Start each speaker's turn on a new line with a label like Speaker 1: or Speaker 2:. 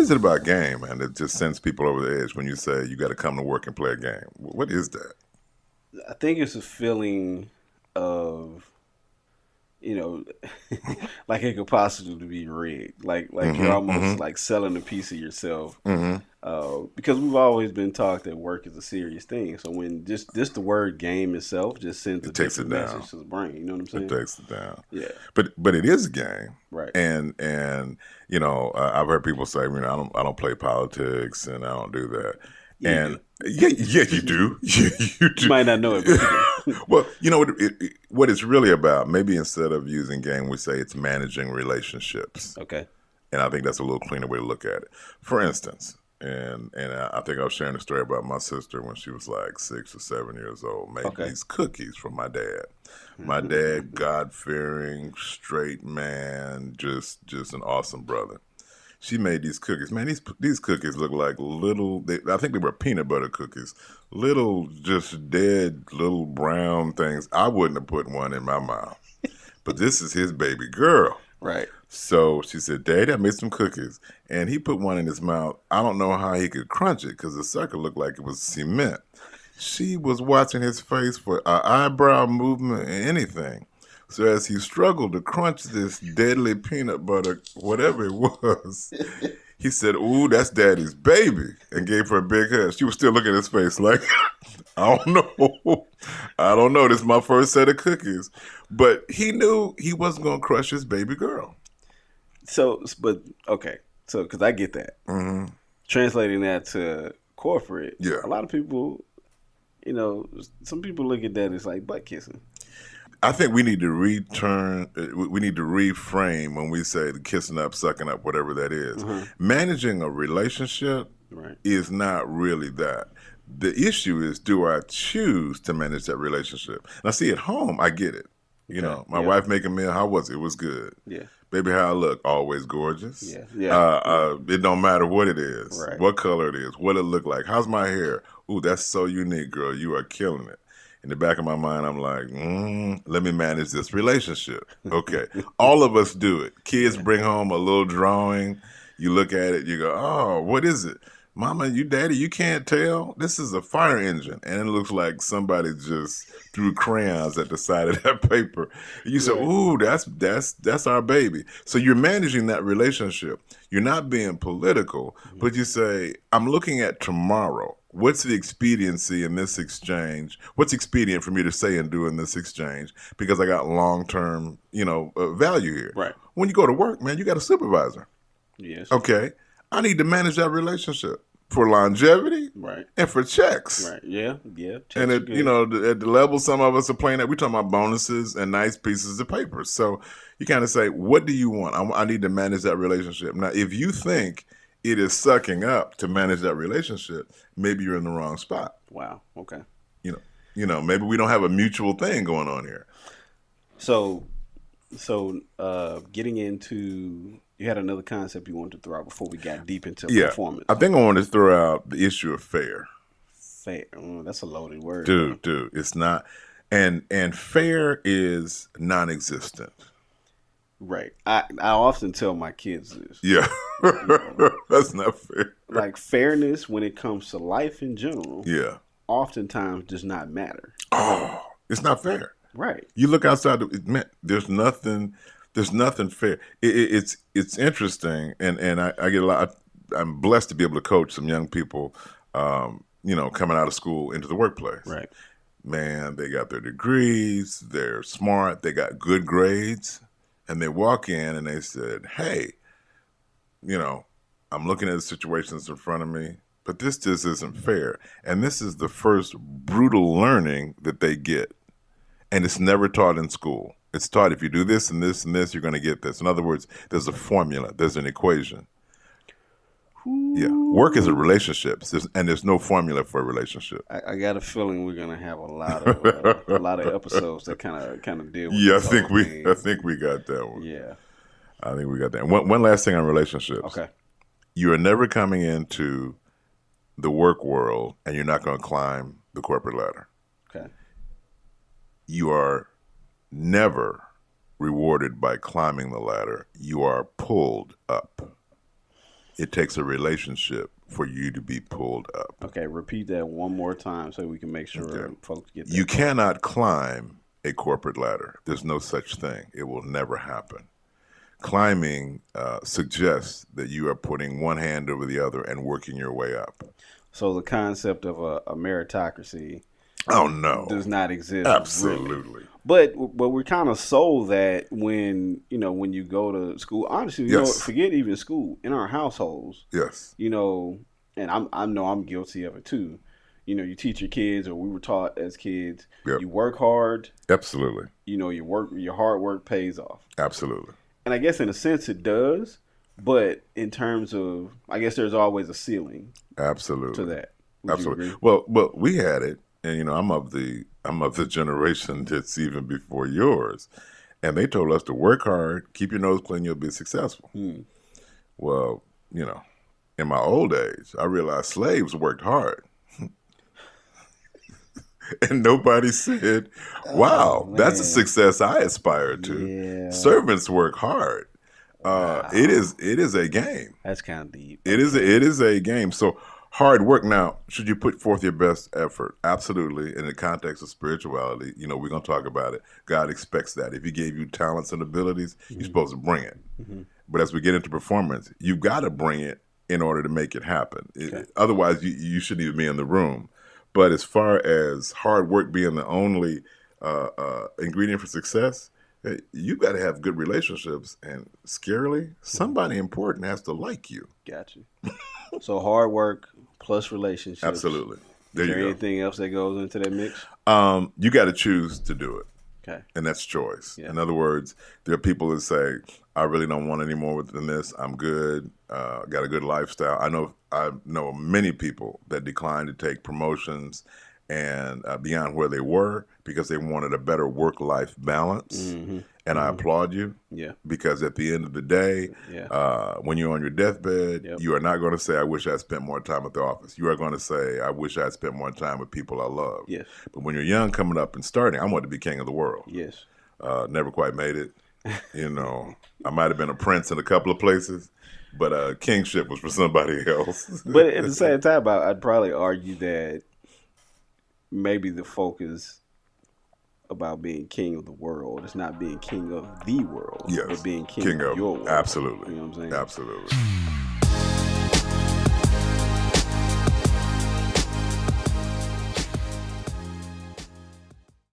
Speaker 1: is it about game, man, that just sends people over the edge when you say you got to come to work and play a game? What is that?
Speaker 2: I think it's a feeling of you know, like it could possibly be rigged. Like you're
Speaker 1: Mm-hmm.
Speaker 2: almost
Speaker 1: Mm-hmm.
Speaker 2: like selling a piece of yourself.
Speaker 1: Mm-hmm.
Speaker 2: Because we've always been taught that work is a serious thing. So when just the word game itself just sends a
Speaker 1: It takes it
Speaker 2: different
Speaker 1: down.
Speaker 2: message to the brain. You know what I'm
Speaker 1: It
Speaker 2: saying?
Speaker 1: takes it down.
Speaker 2: Yeah.
Speaker 1: But it is a game,
Speaker 2: Right.
Speaker 1: and I've heard people say, I don't play politics and I don't do that,
Speaker 2: Yeah, you
Speaker 1: and
Speaker 2: do.
Speaker 1: yeah, you do, you
Speaker 2: You
Speaker 1: do.
Speaker 2: might not know it, but you do.
Speaker 1: Well, you know what it's really about. Maybe instead of using game, we say it's managing relationships,
Speaker 2: Okay.
Speaker 1: and I think that's a little cleaner way to look at it. For instance. And I think I was sharing a story about my sister when she was like 6 or 7 years old, made
Speaker 2: Okay.
Speaker 1: these cookies for my dad. My dad, God-fearing, straight man, just an awesome brother. She made these cookies. Man, these cookies look like I think they were peanut butter cookies. Little, just dead, little brown things. I wouldn't have put one in my mouth. But this is his baby girl.
Speaker 2: Right.
Speaker 1: So she said, Daddy, I made some cookies. And he put one in his mouth. I don't know how he could crunch it because the sucker looked like it was cement. She was watching his face for an eyebrow movement and anything. So as he struggled to crunch this deadly peanut butter, whatever it was, he said, Ooh, that's Daddy's baby, and gave her a big hug. She was still looking at his face like, I don't know. I don't know. This is my first set of cookies. But he knew he wasn't going to crush his baby girl.
Speaker 2: So, but okay. So, because I get that.
Speaker 1: Mm-hmm.
Speaker 2: Translating that to corporate,
Speaker 1: Yeah.
Speaker 2: a lot of people, some people look at that as like butt kissing.
Speaker 1: I think we need to we need to reframe when we say the kissing up, sucking up, whatever that is.
Speaker 2: Uh-huh.
Speaker 1: Managing a relationship
Speaker 2: Right.
Speaker 1: is not really that. The issue is, do I choose to manage that relationship? Now, see, at home, I get it. My
Speaker 2: Yeah.
Speaker 1: wife making meal, how was it? It was good.
Speaker 2: Yeah.
Speaker 1: Baby, how I look? Always gorgeous.
Speaker 2: Yeah. Yeah.
Speaker 1: It don't matter what it is,
Speaker 2: Right.
Speaker 1: what color it is, what it look like. How's my hair? Ooh, that's so unique, girl. You are killing it. In the back of my mind, I'm like, let me manage this relationship. Okay. All of us do it. Kids bring home a little drawing. You look at it, you go, oh, what is it? Mama, daddy, you can't tell? This is a fire engine. And it looks like somebody just threw crayons at the side of that paper. You say, ooh, that's our baby. So you're managing that relationship. You're not being political, but you say, I'm looking at tomorrow. What's the expediency in this exchange? What's expedient for me to say and do in this exchange? Because I got long-term, value here.
Speaker 2: Right.
Speaker 1: When you go to work, man, you got a supervisor.
Speaker 2: Yes.
Speaker 1: Okay. I need to manage that relationship for longevity
Speaker 2: Right.
Speaker 1: and for checks.
Speaker 2: Right. Yeah. Yeah.
Speaker 1: And at the level some of us are playing at, we're talking about bonuses and nice pieces of paper. So you kind of say, what do you want? I need to manage that relationship. Now, if you think it is sucking up to manage that relationship, maybe you're in the wrong spot.
Speaker 2: Wow. Okay.
Speaker 1: Maybe we don't have a mutual thing going on here.
Speaker 2: So, getting into, you had another concept you wanted to throw out before we got deep into performance.
Speaker 1: I think I want to throw out the issue of fair.
Speaker 2: Fair. That's a loaded word.
Speaker 1: Dude, it's not. And fair is non-existent.
Speaker 2: Right. I often tell my kids this.
Speaker 1: Yeah. That's not fair.
Speaker 2: Like fairness when it comes to life in general.
Speaker 1: Yeah.
Speaker 2: Oftentimes does not matter.
Speaker 1: Oh, it's not fair.
Speaker 2: Right.
Speaker 1: You look outside, man, there's nothing fair. It's interesting, and I get a lot. I'm blessed to be able to coach some young people, coming out of school into the workplace.
Speaker 2: Right.
Speaker 1: Man, they got their degrees, they're smart, they got good grades, and they walk in and they said, hey, I'm looking at the situations in front of me, but this just isn't fair. And this is the first brutal learning that they get. And it's never taught in school. It's taught if you do this and this and this, you're going to get this. In other words, there's a formula, there's an equation. Yeah, work is a relationship, and there's no formula for a relationship.
Speaker 2: I got a feeling we're gonna have a lot of episodes that kind of deal with.
Speaker 1: Yeah,
Speaker 2: I think
Speaker 1: we got that one.
Speaker 2: Yeah,
Speaker 1: I think we got that. One last thing on relationships.
Speaker 2: Okay.
Speaker 1: You are never coming into the work world, and you're not going to climb the corporate ladder.
Speaker 2: Okay.
Speaker 1: You are never rewarded by climbing the ladder. You are pulled up. It takes a relationship for you to be pulled up.
Speaker 2: Okay, repeat that one more time so we can make
Speaker 1: Okay.
Speaker 2: sure folks get
Speaker 1: You
Speaker 2: that part.
Speaker 1: cannot climb a corporate ladder. There's no such thing. It will never happen. Climbing suggests that you are putting one hand over the other and working your way up.
Speaker 2: So the concept of a meritocracy
Speaker 1: Oh no,
Speaker 2: does not exist really.
Speaker 1: absolutely.
Speaker 2: But we're kind of sold that when you go to school, honestly,
Speaker 1: Yes,
Speaker 2: forget even school in our households,
Speaker 1: yes,
Speaker 2: you know, and I know I'm guilty of it too. You teach your kids, or we were taught as kids,
Speaker 1: yep,
Speaker 2: you work hard.
Speaker 1: absolutely,
Speaker 2: Your hard work pays off,
Speaker 1: absolutely,
Speaker 2: and I guess in a sense it does. But in terms of, I guess there's always a ceiling to
Speaker 1: absolutely,
Speaker 2: that. Would you
Speaker 1: absolutely.
Speaker 2: agree?
Speaker 1: Well, we had it, and I'm of the generation that's even before yours, and they told us to work hard, keep your nose clean, you'll be successful.
Speaker 2: Hmm.
Speaker 1: Well, you know, in my old age, I realized slaves worked hard. And nobody said,
Speaker 2: Oh
Speaker 1: wow, that's a
Speaker 2: man,
Speaker 1: success I aspire to.
Speaker 2: yeah.
Speaker 1: Servants work hard. It
Speaker 2: Wow,
Speaker 1: is a game.
Speaker 2: that's kind of deep.
Speaker 1: It
Speaker 2: Okay.
Speaker 1: is a game. So hard work. Now, should you put forth your best effort? Absolutely. In the context of spirituality, we're gonna talk about it. God expects that. If He gave you talents and abilities, you're
Speaker 2: Hmm.
Speaker 1: supposed to bring it.
Speaker 2: Hmm.
Speaker 1: But as we get into performance, you've got to bring it in order to make it happen.
Speaker 2: Okay.
Speaker 1: Otherwise, you shouldn't even be in the room. But as far as hard work being the only ingredient for success, you've got to have good relationships. And scarily,
Speaker 2: Hmm.
Speaker 1: somebody important has to like you.
Speaker 2: Got you. So hard work plus relationships.
Speaker 1: Absolutely. There
Speaker 2: Is
Speaker 1: you
Speaker 2: there
Speaker 1: go.
Speaker 2: anything else that goes into that mix?
Speaker 1: You got to choose to do it.
Speaker 2: Okay.
Speaker 1: And that's choice.
Speaker 2: Yeah.
Speaker 1: In other words, there are people that say, "I really don't want any more than this. I'm good. Got a good lifestyle." I know many people that declined to take promotions and beyond where they were because they wanted a better work-life balance.
Speaker 2: Hmm.
Speaker 1: And I
Speaker 2: Hmm.
Speaker 1: applaud you
Speaker 2: Yeah.
Speaker 1: because at the end of the day,
Speaker 2: Yeah.
Speaker 1: when you're on your deathbed,
Speaker 2: Yep.
Speaker 1: you are not going to say, "I wish I spent more time at the office." You are going to say, "I wish I spent more time with people I love."
Speaker 2: Yes.
Speaker 1: But when you're young, coming up and starting, I wanted to be king of the world.
Speaker 2: Yes.
Speaker 1: Never quite made it. I might have been a prince in a couple of places, but kingship was for somebody else.
Speaker 2: But at the same time, I'd probably argue that maybe the focus about being king of the world is not being king of the world, but
Speaker 1: Yes,
Speaker 2: being king
Speaker 1: king
Speaker 2: of
Speaker 1: of
Speaker 2: your world.
Speaker 1: absolutely,
Speaker 2: You know what I'm saying?
Speaker 1: absolutely.